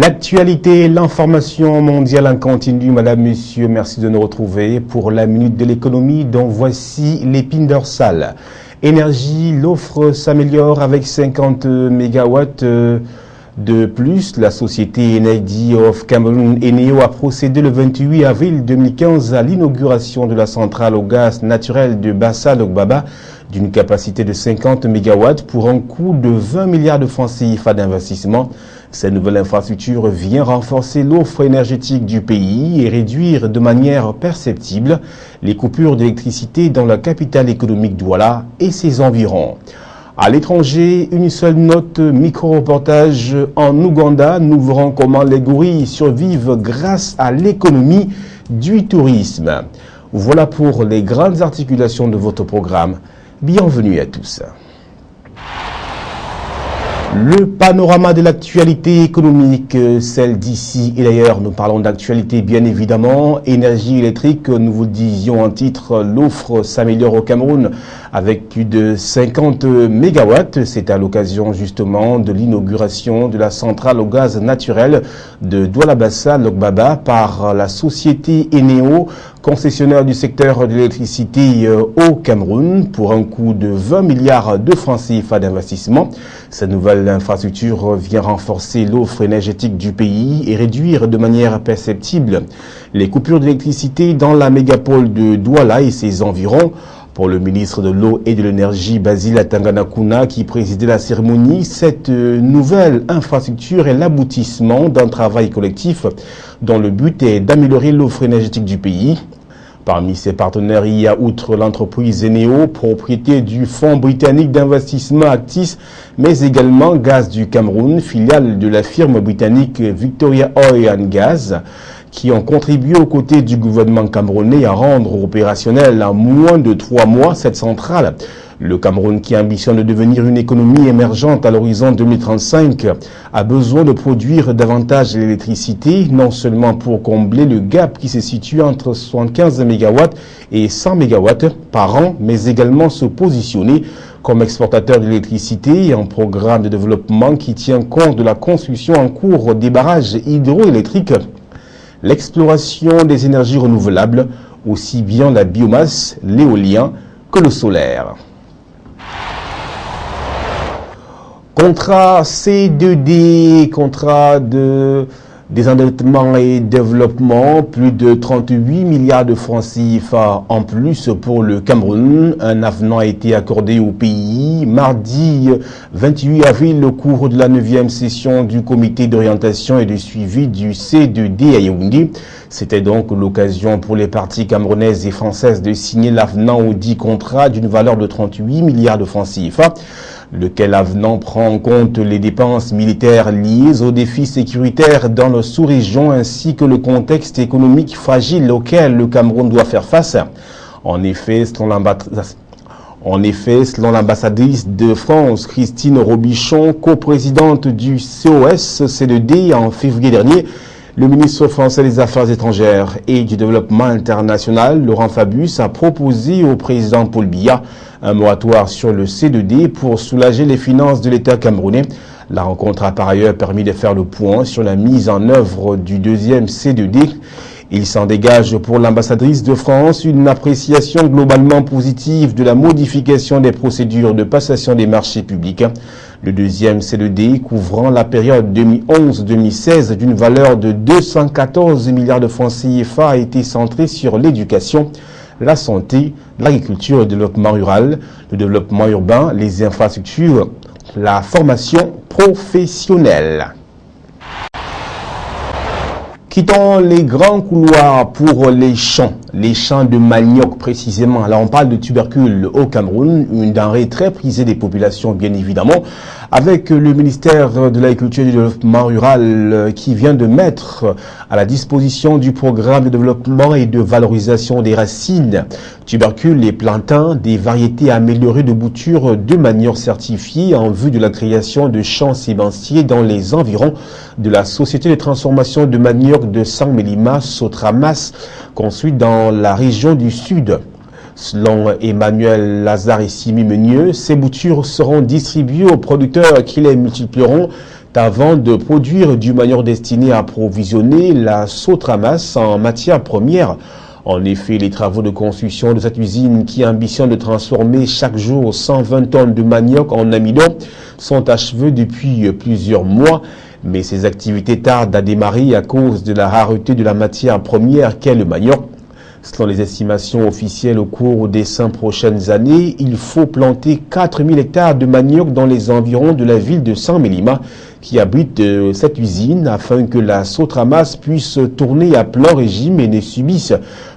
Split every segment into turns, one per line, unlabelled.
L'actualité, l'information mondiale en continu. Madame, Monsieur, merci de nous retrouver pour la minute de l'économie dont voici l'épine dorsale. Énergie, l'offre s'améliore avec 50 mégawatts de plus. La société Energy of Cameroon, ENEO, a procédé le 28 avril 2015 à l'inauguration de la centrale au gaz naturel de Bassa Logbaba d'une capacité de 50 mégawatts pour un coût de 20 milliards de francs CFA d'investissement. Cette nouvelle infrastructure vient renforcer l'offre énergétique du pays et réduire de manière perceptible les coupures d'électricité dans la capitale économique Douala et ses environs. À l'étranger, une seule note micro-reportage en Ouganda. Nous verrons comment les gorilles survivent grâce à l'économie du tourisme. Voilà pour les grandes articulations de votre programme. Bienvenue à tous. Le panorama de l'actualité économique, celle d'ici et d'ailleurs. Nous parlons d'actualité bien évidemment. Énergie électrique, nous vous disions en titre, l'offre s'améliore au Cameroun avec plus de 50 mégawatts. C'est à l'occasion justement de l'inauguration de la centrale au gaz naturel de Douala-Bassa Logbaba par la société ENEO, concessionnaire du secteur de l'électricité au Cameroun, pour un coût de 20 milliards de francs CFA d'investissement. Cette nouvelle infrastructure vient renforcer l'offre énergétique du pays et réduire de manière perceptible les coupures d'électricité dans la mégapole de Douala et ses environs. Pour le ministre de l'Eau et de l'Énergie, Basile Atanganakuna, qui présidait la cérémonie, cette nouvelle infrastructure est l'aboutissement d'un travail collectif dont le but est d'améliorer l'offre énergétique du pays. Parmi ses partenaires, il y a outre l'entreprise ENEO, propriété du fonds britannique d'investissement Actis, mais également Gaz du Cameroun, filiale de la firme britannique Victoria Oil and Gas, qui ont contribué aux côtés du gouvernement camerounais à rendre opérationnelle en moins de 3 mois cette centrale. Le Cameroun, qui ambitionne de devenir une économie émergente à l'horizon 2035, a besoin de produire davantage d'électricité, non seulement pour combler le gap qui se situe entre 75 MW et 100 MW par an, mais également se positionner comme exportateur d'électricité et un programme de développement qui tient compte de la construction en cours des barrages hydroélectriques, l'exploration des énergies renouvelables, aussi bien la biomasse, l'éolien que le solaire. Contrat C2D, contrat de désendettement et développement, plus de 38 milliards de francs CFA en plus pour le Cameroun. Un avenant a été accordé au pays mardi 28 avril au cours de la 9e session du comité d'orientation et de suivi du C2D à Yaoundé. C'était donc l'occasion pour les parties camerounaises et françaises de signer l'avenant au dit contrat d'une valeur de 38 milliards de francs CFA. Lequel avenant prend en compte les dépenses militaires liées aux défis sécuritaires dans la sous-région ainsi que le contexte économique fragile auquel le Cameroun doit faire face. En effet, selon l'ambassadrice de France, Christine Robichon, coprésidente du COS C2D en février dernier, le ministre français des Affaires étrangères et du Développement international, Laurent Fabius, a proposé au président Paul Biya un moratoire sur le C2D pour soulager les finances de l'État camerounais. La rencontre a par ailleurs permis de faire le point sur la mise en œuvre du deuxième C2D. Il s'en dégage pour l'ambassadrice de France une appréciation globalement positive de la modification des procédures de passation des marchés publics. Le deuxième C2D, couvrant la période 2011-2016 d'une valeur de 214 milliards de francs CFA, a été centré sur l'éducation, la santé, l'agriculture et le développement rural, le développement urbain, les infrastructures, la formation professionnelle. Quittons les grands couloirs pour les champs de manioc précisément. Là, on parle de tubercules au Cameroun, une denrée très prisée des populations bien évidemment, avec le ministère de l'Agriculture et du Développement rural qui vient de mettre à la disposition du programme de développement et de valorisation des racines, tubercules et plantains, des variétés améliorées de bouture de manioc certifiées en vue de la création de champs sémenciers dans les environs de la société de transformation de manioc de Sang-Mélima, Sotramas, construite dans la région du Sud. Selon Emmanuel Lazare et Simi Meunieux, ces boutures seront distribuées aux producteurs qui les multiplieront avant de produire du manioc destiné à approvisionner la Sotramas en matière première. En effet, les travaux de construction de cette usine qui ambitionne de transformer chaque jour 120 tonnes de manioc en amidon sont achevés depuis plusieurs mois. Mais ces activités tardent à démarrer à cause de la rareté de la matière première qu'est le manioc. Selon les estimations officielles, au cours des 5 prochaines années, il faut planter 4000 hectares de manioc dans les environs de la ville de San Melima qui abrite cette usine afin que la Sotramas puisse tourner à plein régime et ne subisse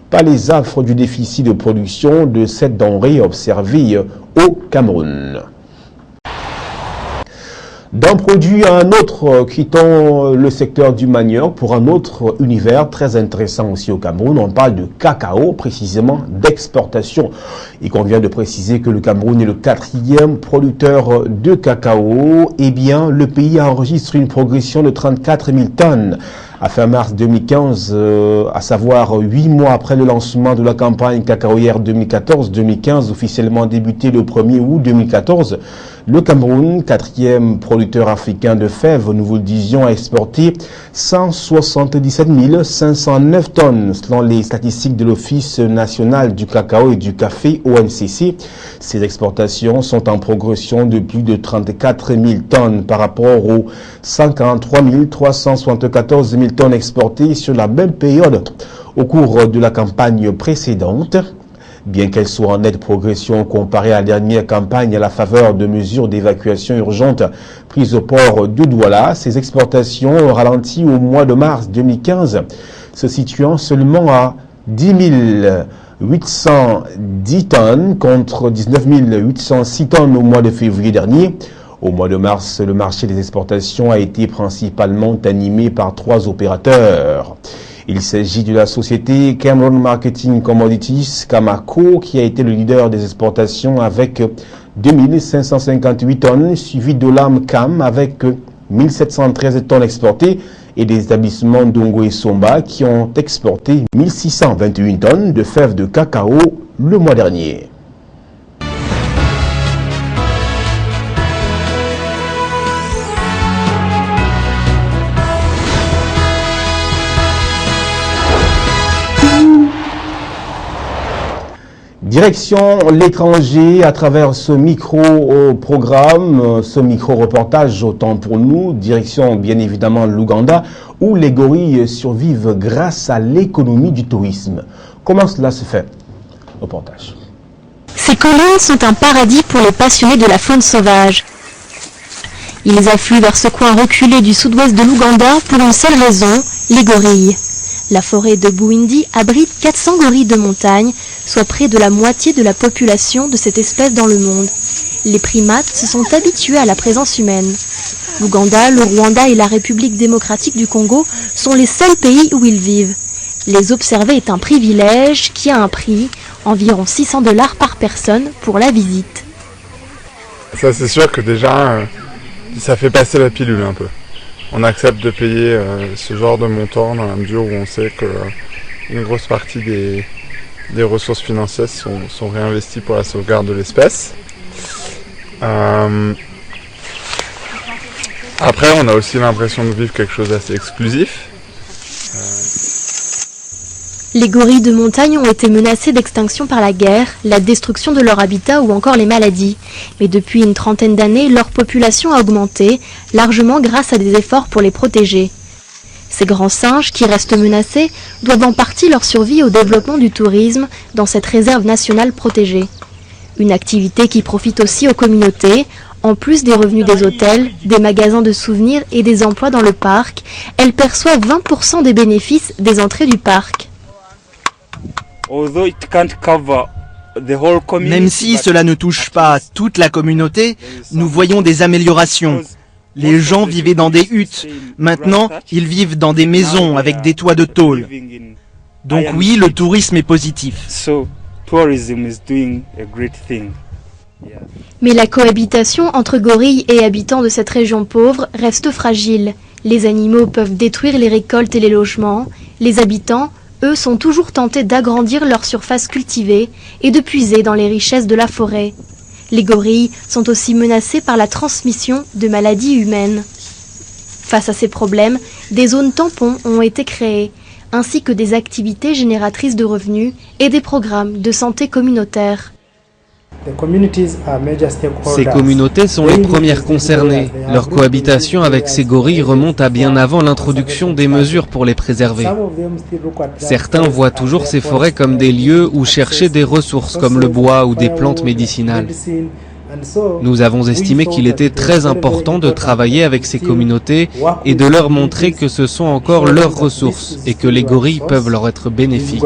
pas les affres du déficit de production de cette denrée observée au Cameroun. D'un produit à un autre, quittons le secteur du manioc pour un autre univers très intéressant aussi au Cameroun. On parle de cacao, précisément d'exportation. Il convient de préciser que le Cameroun est le 4e producteur de cacao. Eh bien, le pays enregistre une progression de 34 000 tonnes. À fin mars 2015, à savoir 8 mois après le lancement de la campagne cacaoyère 2014-2015, officiellement débutée le 1er août 2014, le Cameroun, 4e producteur africain de fèves, nous vous le disions, a exporté 177 509 tonnes, selon les statistiques de l'Office national du cacao et du café, ONCC. Ces exportations sont en progression de plus de 34 000 tonnes par rapport aux 143 374 000 tonnes exportées sur la même période au cours de la campagne précédente. Bien qu'elle soit en nette progression comparée à la dernière campagne à la faveur de mesures d'évacuation urgentes prises au port de Douala, ces exportations ont ralenti au mois de mars 2015, se situant seulement à 10 810 tonnes contre 19 806 tonnes au mois de février dernier. Au mois de mars, le marché des exportations a été principalement animé par 3 opérateurs. Il s'agit de la société Cameroon Marketing Commodities, Camaco, qui a été le leader des exportations avec 2558 tonnes, suivi de l'AMCAM avec 1713 tonnes exportées et des établissements Dongo et Somba qui ont exporté 1621 tonnes de fèves de cacao le mois dernier. Direction l'étranger à travers ce micro-programme, ce micro-reportage autant pour nous. Direction bien évidemment l'Ouganda où les gorilles survivent grâce à l'économie du tourisme. Comment cela se fait? Reportage.
Ces collines sont un paradis pour les passionnés de la faune sauvage. Ils affluent vers ce coin reculé du sud-ouest de l'Ouganda pour une seule raison, les gorilles. La forêt de Bouindi abrite 400 gorilles de montagne, soit près de la moitié de la population de cette espèce dans le monde. Les primates se sont habitués à la présence humaine. L'Ouganda, le Rwanda et la République démocratique du Congo sont les seuls pays où ils vivent. Les observer est un privilège qui a un prix, environ 600 $ par personne pour la visite.
Ça c'est sûr que déjà, ça fait passer la pilule un peu. On accepte de payer ce genre de montant dans la mesure où on sait qu'une grosse partie des ressources financières sont réinvesties pour la sauvegarde de l'espèce. Après, on a aussi l'impression de vivre quelque chose d'assez exclusif.
Les gorilles de montagne ont été menacés d'extinction par la guerre, la destruction de leur habitat ou encore les maladies. Mais depuis une trentaine d'années, leur population a augmenté, largement grâce à des efforts pour les protéger. Ces grands singes, qui restent menacés, doivent en partie leur survie au développement du tourisme dans cette réserve nationale protégée. Une activité qui profite aussi aux communautés. En plus des revenus des hôtels, des magasins de souvenirs et des emplois dans le parc, elles perçoivent 20% des bénéfices des entrées du parc.
Même si cela ne touche pas toute la communauté, nous voyons des améliorations. Les gens vivaient dans des huttes. Maintenant, ils vivent dans des maisons avec des toits de tôle. Donc oui, le tourisme est positif.
Mais la cohabitation entre gorilles et habitants de cette région pauvre reste fragile. Les animaux peuvent détruire les récoltes et les logements. Les habitants, eux, sont toujours tentés d'agrandir leur surface cultivée et de puiser dans les richesses de la forêt. Les gorilles sont aussi menacés par la transmission de maladies humaines. Face à ces problèmes, des zones tampons ont été créées, ainsi que des activités génératrices de revenus et des programmes de santé communautaire.
Ces communautés sont les premières concernées. Leur cohabitation avec ces gorilles remonte à bien avant l'introduction des mesures pour les préserver. Certains voient toujours ces forêts comme des lieux où chercher des ressources comme le bois ou des plantes médicinales. Nous avons estimé qu'il était très important de travailler avec ces communautés et de leur montrer que ce sont encore leurs ressources et que les gorilles peuvent leur être bénéfiques.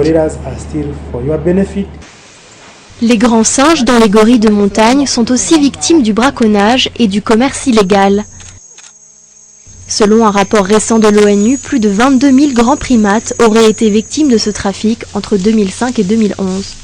Les grands singes dans les gorilles de montagne sont aussi victimes du braconnage et du commerce illégal. Selon un rapport récent de l'ONU, plus de 22 000 grands primates auraient été victimes de ce trafic entre 2005 et 2011.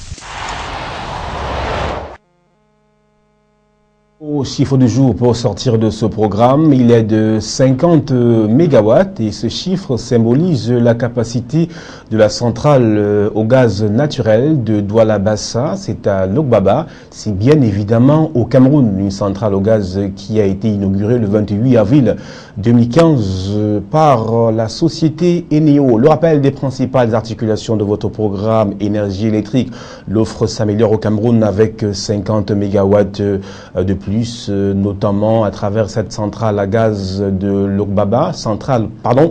Au chiffre du jour pour sortir de ce programme, il est de 50 mégawatts et ce chiffre symbolise la capacité de la centrale au gaz naturel de Douala Bassa, c'est à Lokbaba, c'est bien évidemment au Cameroun, une centrale au gaz qui a été inaugurée le 28 avril 2015 par la société Eneo. Le rappel des principales articulations de votre programme énergie électrique, l'offre s'améliore au Cameroun avec 50 mégawatts de plus, notamment à travers cette centrale à gaz de Lokbaba,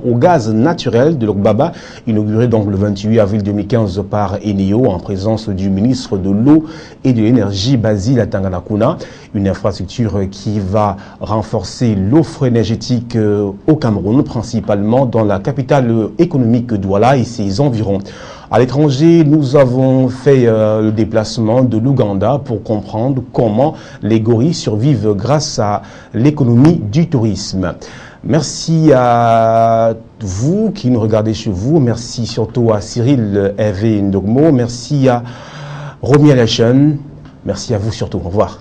au gaz naturel de Lokbaba, inaugurée donc le 28 avril 2015 par Eneo en présence du ministre de l'eau et de l'énergie Basile Atanganakuna, une infrastructure qui va renforcer l'offre énergétique au Cameroun, principalement dans la capitale économique Douala et ses environs. À l'étranger, nous avons fait le déplacement de l'Ouganda pour comprendre comment les gorilles survivent grâce à l'économie du tourisme. Merci à vous qui nous regardez chez vous. Merci surtout à Cyril Hervé Ndogmo. Merci à Romy Alation. Merci à vous surtout. Au revoir.